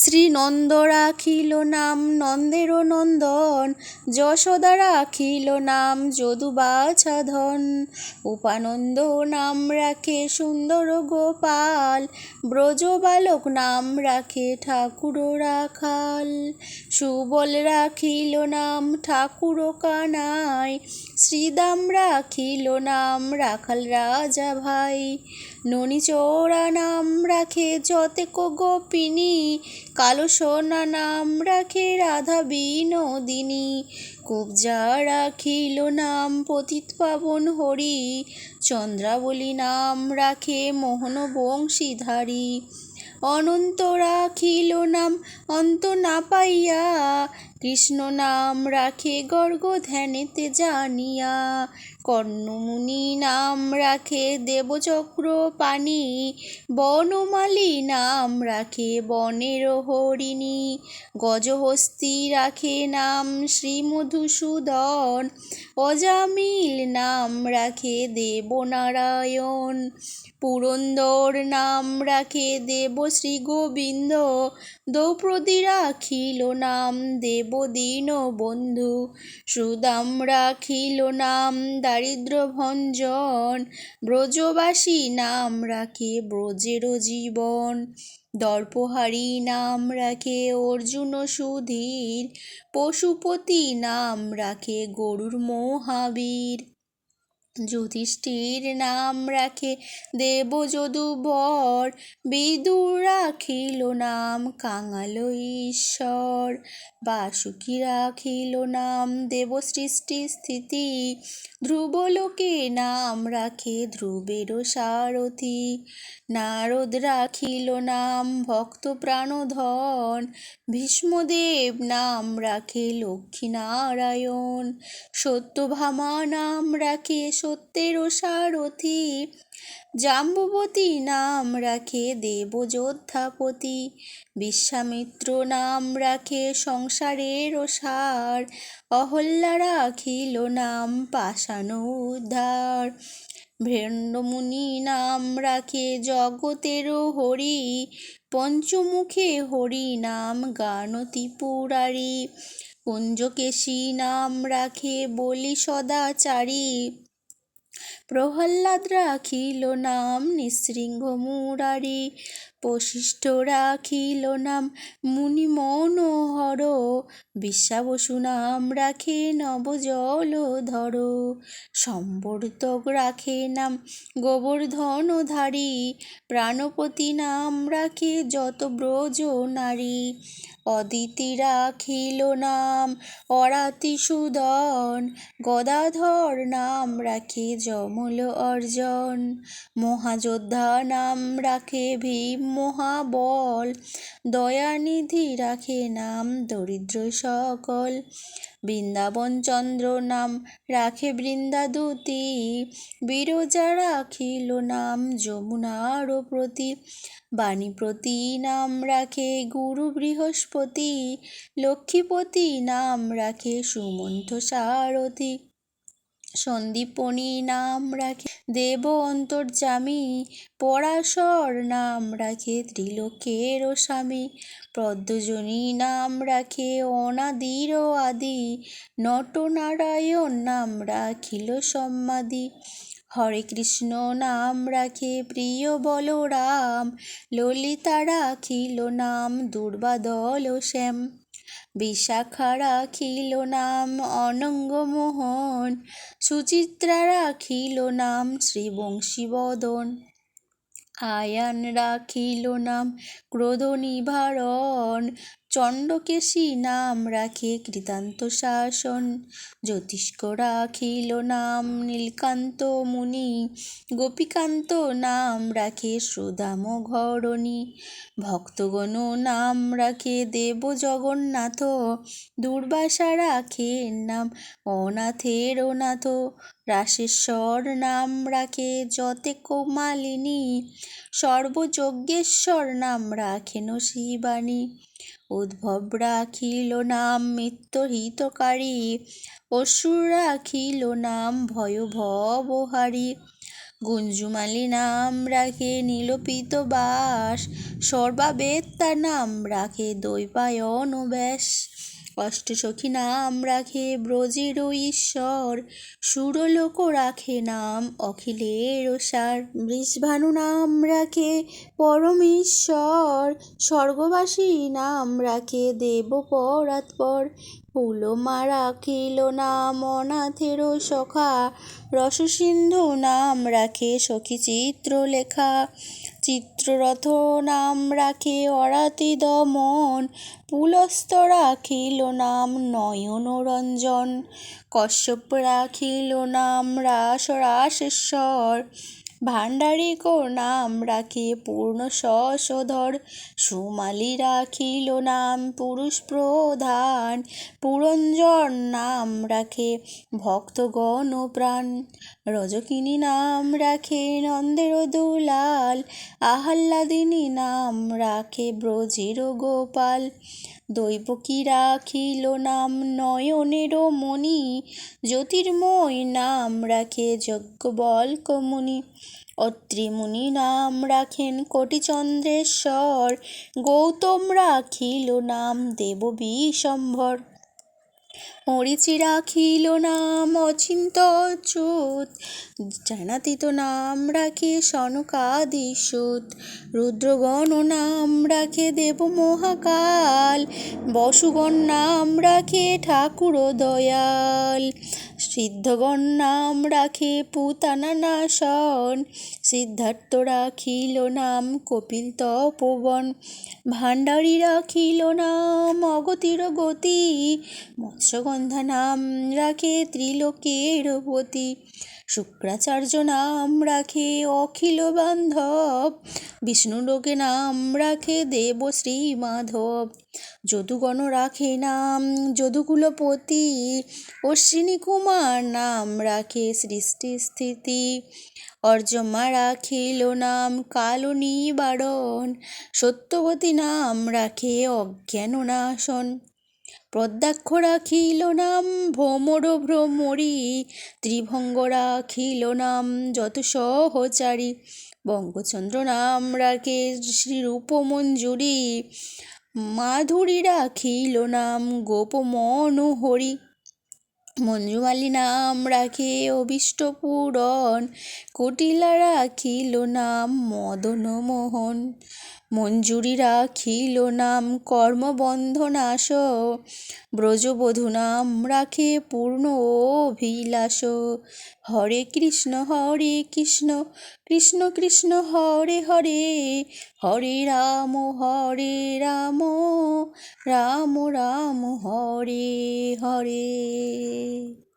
শ্রীনন্দ রাখিল নাম নন্দেরও নন্দন, যশোদা রাখিল নাম যদুবাছাধন। উপানন্দ নাম রাখে সুন্দর গোপাল, ব্রজবালক নাম রাখে ঠাকুর রাখাল। সুবল রাখিল নাম ঠাকুর কানাই, শ্রীদাম রাখিল নাম রাখাল রাজা ভাই। ননীচোরা নাম রাখে যতেক গোপিনী, কালো সোনা নাম রাখে রাধা বিনোদিনী। কুবজা রাখিল নাম পতিত পাবন হরি, চন্দ্রাবলী নাম রাখে মোহন বংশীধারী। অনন্ত রাখিল নাম অন্ত না পাইয়া, কৃষ্ণ নাম রাখে গর্গ ধ্যানেতে জানিয়া। কর্ণমুনি নাম রাখে দেবচক্র পাণি, বনমালী নাম রাখে বনের হরিণী। গজহস্তি রাখে নাম শ্রীমধুসূদন, অজামিল নাম রাখে দেবনারায়ণ। পুরন্দর নাম রাখে দেব শ্রী গোবিন্দ, দ্রৌপদী রাখিল নাম দেব দীনবন্ধু। সুদাম রাখিল নাম দারিদ্র ভঞ্জন, ব্রজবাসী নাম রাখে ব্রজের জীবন। দর্পহারি নাম রাখে অর্জুন সুধীর, পশুপতি নাম রাখে গরুর মহাবীর। যুধিষ্ঠির নাম রাখে দেব যদুবর, বিদুর রাখিল নাম কাঙাল ঈশ্বর। বাসুকী রাখিল নাম দেব সৃষ্টি স্থিতি, ধ্রুবলোকে নাম রাখে ধ্রুবের সারথি। নারদ রাখিল নাম ভক্ত প্রাণধন, ভীষ্মদেব নাম রাখে লক্ষ্মীনারায়ণ। সত্যভামা নাম রাখে সত্যের সারথি, জাম্বুবতী নাম রাখে দেবযোদ্ধাপতি। বিশ্বামিত্র নাম রাখে সংসারের সার, অহল্যা রাখিল নাম পাষাণ উদ্ধার। ভৃণ্ডমুনি নাম রাখে জগতের হরি, পঞ্চমুখে হরি নাম গান ত্রিপুরারি। কুঞ্জকেশী নাম রাখে বলি সদাচারী, প্রহ্লাদ রাখিল নাম নৃসিংহ মুরারি। বশিষ্ঠ রাখিল নাম মুনি মনোহর, বিশ্বাবসু নাম রাখে নবজলধর। সম্বর্ধক রাখে নাম গোবর্ধনধারী, প্রাণপতি নাম রাখে যত ব্রজ নারী। অদিতি রাখিল নাম অরাতিসূদন, গদাধর নাম রাখে যমল অর্জন। মহাযোদ্ধা নাম রাখে ভীম মহাবল, দয়ানিধি রাখে নাম দরিদ্র সকল। বৃন্দাবন চন্দ্র নাম রাখে বৃন্দাদূতি, বিরজা রাখিল নাম যমুনার প্রতি। বাণীপতি নাম রাখে গুরু বৃহস্পতি, লক্ষ্মীপতি নাম রাখে সুমন্থ সারথি। সন্দীপনী নাম রাখে দেব অন্তর্যামী, পরাশর নাম রাখে ত্রিলোকের স্বামী। পদ্মজনী নাম রাখে অনাদির আদি, নটনারায়ণ নাম রাখিল সম্মাদি। হরে কৃষ্ণ নাম রাখে প্রিয় বলরাম, ললিতা রাখিল নাম দুর্বাদল শ্যাম। বিশাখা রাখিল নাম অনঙ্গ মোহন, সুচিত্রা রাখিল নাম শ্রীবংশীবদন। আয়ান রাখিল নাম ক্রোধ নিবারণ, চণ্ডকেশী নাম রাখে কৃতান্ত শাসন। জ্যোতিষ্ক রাখিল নাম নীলকান্ত মুনি, গোপীকান্ত নাম রাখে সুদাম ঘরণী। ভক্তগণ নাম রাখে দেব জগন্নাথ, দুর্বাসা রাখে নাম অনাথের নাথ। রাসেশ্বর নাম রাখে যতেক মালিনী, সর্বযজ্ঞেশ্বর নাম রাখেন শিবানী। উদ্ভব রাখিল নাম মৃত্যুহিতকারী, অসুর রাখিল নাম ভয় ভবহারী। গুঞ্জুমালি নাম রাখে নীলপিত বাস, সর্বাবেত্তা নাম রাখে দ্বৈপায়ন ব্যাস। অষ্টসখী নাম রাখে ব্রজের ঈশ্বর, সুরলোক রাখে নাম অখিলের সার। বৃষভানু নাম রাখে পরমেশ্বর, স্বর্গবাসী নাম রাখে দেব পরাৎপর। পুলমা রাখিল নাম অনাথের সখা, রসসিন্ধু নাম রাখে সখী চিত্রলেখা। চিত্ররথ নাম রাখে অরাতি দমন, পুলস্ত্য রাখিল নাম নয়নরঞ্জন। কশ্যপ রাখিল নাম রাসরাসেশ্বর, ভাণ্ডারিক নাম রাখে পূর্ণ শশধর। সুমালি রাখিল নাম পুরুষ প্রধান, পুরঞ্জন নাম রাখে ভক্তগণ প্রাণ। রজকিনী নাম রাখে নন্দের দুলাল, আহ্লাদিনী নাম রাখে ব্রজের গোপাল। দৈবকী রাখিল নাম নয়নের মণি, জ্যোতির্ময় নাম রাখে যজ্ঞবল্ক মুনি। অত্রি মুনি নাম রাখেন কোটিচন্দ্রেশ্বর, গৌতম রাখিল নাম দেব বিশ্বম্ভর। মরীচি রাখিল নাম অচিন্ত অচ্যুত, জ্ঞানাতীত নাম রাখে সনকাদি সুত। রুদ্রগণ নাম রাখে দেব মহাকাল, বসুগণ নাম রাখে ঠাকুর দয়াল। সিদ্ধগণ নাম রাখে পুতানা নাশন, সিদ্ধার্থ রাখিল নাম কপিল তপোবন। ভাণ্ডারী রাখিল নাম অগতির গতি, মৎস্যগন্ধা নাম রাখে ত্রিলোকের পতি। শুক্রাচার্য নাম রাখে অখিল বান্ধব, বিষ্ণুলোকে নাম রাখে দেব শ্রী মাধব। যদুগণ রাখে নাম যদুকুলপতি, অশ্বিনী কুমার নাম রাখে সৃষ্টি স্থিতি। অর্যমা রাখিল নাম কাল নিবারণ, সত্যবতী নাম রাখে অজ্ঞান নাশন। পদ্মাক্ষ রাখিল নাম ভ্রমর ভ্রমরী, ত্রিভঙ্গ রাখিল নাম যত সহচারী। বঙ্গচন্দ্র নাম রাখে শ্রীরূপ মঞ্জুরি, মাধুরী রাখিল নাম গোপ মনোহরি। মঞ্জুমালি নাম রাখে অভীষ্ট পূরণ, কুটিলা রাখিল নাম মদন মোহন। মঞ্জুরি রাখিল নাম কর্মবন্ধ নাশ, ব্রজবধূ নাম রাখে পূর্ণ অভিলাষ। হরে কৃষ্ণ কৃষ্ণ কৃষ্ণ হরে হরে, হরে রাম রাম রাম হরে হরে।